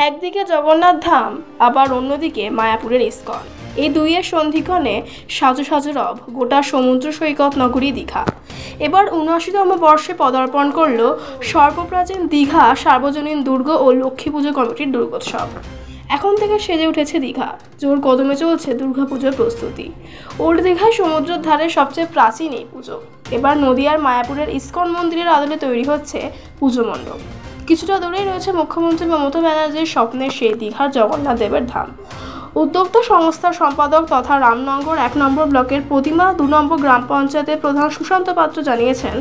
একদিকে জগন্নাথ ধাম, আবার অন্যদিকে মায়াপুরের ইস্কন। এই দুইয়ের সন্ধিক্ষণে সাজু সাজু রব গোটা সমুদ্র সৈকত নগরী দীঘা। এবার ৭৯তম বর্ষে পদার্পণ করল সর্বপ্রাচীন দীঘা সার্বজনীন দুর্গ ও লক্ষ্মী পুজো কমিটির দুর্গোৎসব। এখন থেকে সেজে উঠেছে দীঘা, জোর কদমে চলছে দুর্গাপুজোর প্রস্তুতি। ওল্ড দীঘায় সমুদ্রের ধারে সবচেয়ে প্রাচীন এই পুজো। এবার নদিয়ার মায়াপুরের ইস্কন মন্দিরের আদলে তৈরি হচ্ছে পুজো মণ্ডপ। কিছুটা দূরেই রয়েছে মুখ্যমন্ত্রী মমতা ব্যানার্জির স্বপ্নের সেই দীঘার জগন্নাথ দেবের ধাম। উদ্যোক্তা সংস্থার সম্পাদক তথা রামনগর ১ নম্বর ব্লকের প্রতিমা ২ নম্বর গ্রাম পঞ্চায়েতের প্রধান সুশান্ত পাত্র জানিয়েছেন,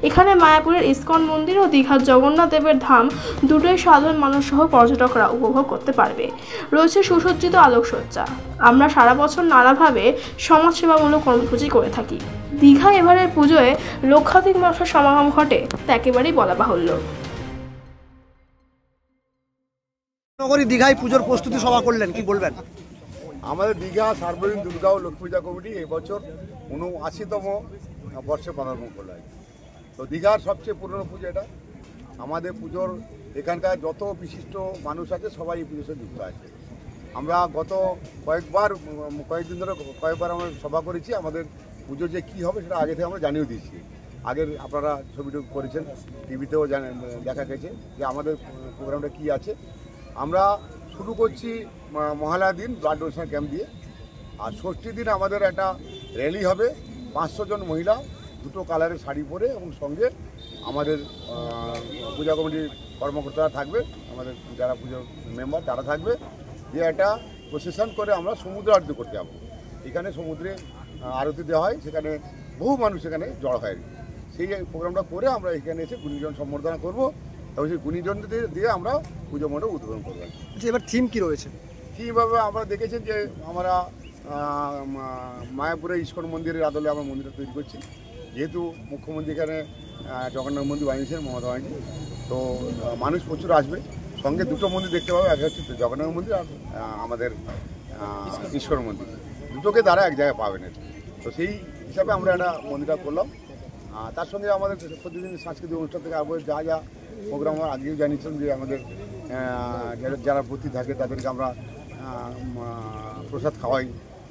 এখানে মায়াপুরের ইস্কন মন্দির ও দীঘার জগন্নাথ দেবের ধাম দুটোই সাধারণ মানুষ সহ পর্যটকরা উপভোগ করতে পারবে। রয়েছে সুসজ্জিত আলোকসজ্জা। আমরা সারা বছর নানাভাবে সমাজসেবামূলক কর্মসূচি করে থাকি। দীঘা এবারের পুজোয় লক্ষাধিক মানুষের সমাগম ঘটে তা একেবারেই বলা বাহুল্য। দীঘায় পুজোর প্রস্তুতি সভা করলেন, কি বলবেন? আমাদের দীঘা সার্বজনীন দুর্গা ও লক্ষ্মী পূজা কমিটি এই বছর ৭৯তম বর্ষে পদার্পণ করল। তো দীঘার সবচেয়ে পুরনো পুজো এটা। আমাদের পুজোর এখানকার যত বিশিষ্ট মানুষ আছে সবাই এই পুজোর সাথে যুক্ত আছে। আমরা গত কয়েকদিন ধরে কয়েকবার আমরা সভা করেছি। আমাদের পুজো যে কী হবে সেটা আগে থেকে আমরা জানিয়ে দিয়েছি। আগের আপনারা ছবিটা করেছেন, টিভিতেও দেখা গেছে যে আমাদের প্রোগ্রামটা কী আছে। আমরা শুরু করছি মহালয়া দিন ব্লাড ডোনেশন ক্যাম্প দিয়ে, আর ষষ্ঠীর দিন আমাদের একটা র্যালি হবে। ৫০০ জন মহিলা দুটো কালারের শাড়ি পরে এবং সঙ্গে আমাদের পূজা কমিটির কর্মকর্তারা থাকবে, আমাদের যারা পুজোর মেম্বার তারা থাকবে, যে একটা প্রসেশন করে আমরা সমুদ্র আরতি করতে যাবো। এখানে সমুদ্রে আরতি দেওয়া হয়, সেখানে বহু মানুষ এখানে জড় হয়। সেই প্রোগ্রামটা করে আমরা এখানে এসে গুণীজন সম্বর্ধনা করবো এবং সেই গুণীজনদের দিয়ে আমরা পুজো মণ্ডপ উদ্বোধন করবেন। এবার থিম কি রয়েছে? থিমভাবে আমরা দেখেছেন যে আমরা মায়াপুরে ইস্কন মন্দিরের আদলে আমরা মন্দিরটা তৈরি করছি। যেহেতু মুখ্যমন্ত্রী এখানে জগন্নাথ মন্দির বানিয়েছেন মমতা ব্যানার্জি, তো মানুষ প্রচুর আসবে। সঙ্গে দুটো মন্দির দেখতে পাবে, একটা হচ্ছে জগন্নাথ মন্দির আর আমাদের ইস্কন মন্দির, দুটোকে তারা এক জায়গায় পাবেন। তো সেই হিসাবে আমরা একটা মন্দিরটা করলাম। তার সঙ্গে আমাদের প্রতিদিন সাংস্কৃতিক অনুষ্ঠান থেকে আবার যা যা প্রোগ্রাম আগেও জানিয়েছেন যে আমাদের যারা ভর্তি থাকে তাদেরকে আমরা প্রসাদ খাওয়াই,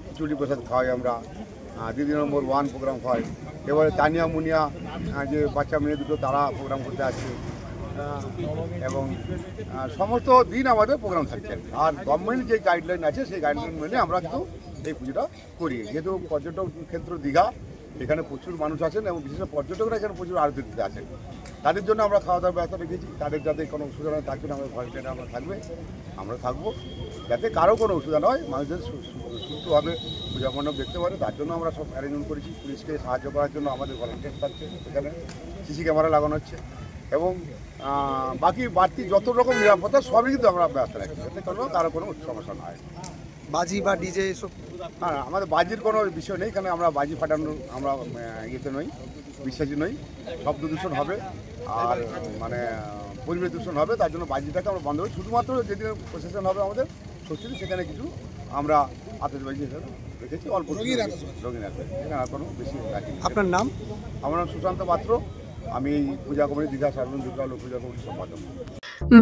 খিচুড়ি প্রসাদ খাওয়াই। আমরা দিদি নম্বর 1 প্রোগ্রাম খাওয়াই। এবারে তানিয়া মুনিয়া যে বাচ্চা মেয়ে দুটো তারা প্রোগ্রাম করতে আসছে এবং সমস্ত দিন আমাদের প্রোগ্রাম থাকছে। আর গভর্নমেন্ট যে গাইডলাইন আছে সেই গাইডলাইন মেনে আমরা কিন্তু এই পুজোটা করি। যেহেতু পর্যটক ক্ষেত্র দীঘা, এখানে প্রচুর মানুষ আছেন এবং বিশেষ পর্যটকরা এখানে প্রচুর আরতি দিতে আসেন। তাদের জন্য আমরা খাওয়া দাওয়ার ব্যবস্থা রেখেছি। তাদের যাতে কোনো অসুবিধা নয় তার জন্য আমরা ভলেন্টিয়ার আমরা থাকবো, যাতে কারো কোনো অসুবিধা নয়, মানুষদের সুষ্ঠুভাবে পূজা মণ্ডপ দেখতে পারে তার জন্য আমরা সব অ্যারেঞ্জমেন্ট করেছি। পুলিশকে সাহায্য করার জন্য আমাদের ভলেন্টিয়ার থাকছে, এখানে সিসি ক্যামেরা লাগানো হচ্ছে এবং বাড়তি যত রকম নিরাপত্তা সবই কিন্তু আমরা ব্যবস্থা রাখছি, যাতে কারো কোনো সমস্যা না হয়। বাজি বা ডিজে এসব? হ্যাঁ, আমাদের বাজির কোনো বিষয় নেই, এখানে আমরা বাজি ফাটানোর আমরা ইয়েতে নই, বিশ্বাসী নই। শব্দ দূষণ হবে আর পরিবেশ দূষণ হবে, তার জন্য বাজিটাকে আমরা বন্ধ করি। শুধুমাত্র যেদিন প্রসেশন হবে আমাদের ষষ্ঠীতে সেখানে কিছু আমরা আতশবাজি রেখেছি, অল্প রঙিন রাখবে, এখানে আর কোনো বেশি রাখি। আপনার নাম? আমার নাম সুশান্ত পাত্র, আমি পূজা কমিটি দীঘা সার্বজনীন দুর্গা লক্ষ্মী পূজা কমিটির সম্পাদক।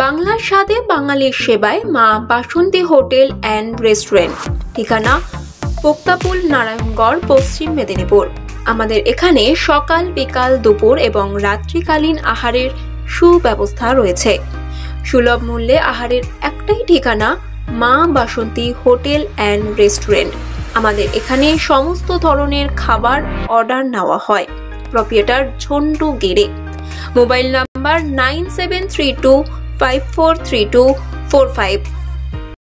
বাংলার স্বাদে বাঙালির সেবায় মা বাসন্তী হোটেল অ্যান্ড রেস্টুরেন্ট, ঠিকানা পোক্তাপুল, নারায়ণগড়, পশ্চিম মেদিনীপুর। আমাদের এখানে সকাল, বিকাল, দুপুর এবং রাত্রিকালীন আহারের সুব্যবস্থা রয়েছে। সুলভ মূল্যে আহারের একটাই ঠিকানা মা বাসন্তী হোটেল অ্যান্ড রেস্টুরেন্ট। আমাদের এখানে সমস্ত ধরনের খাবার অর্ডার নেওয়া হয়। প্রোপ্রাইটার ঝন্টু গেড়ে। Mobile number 9732543245।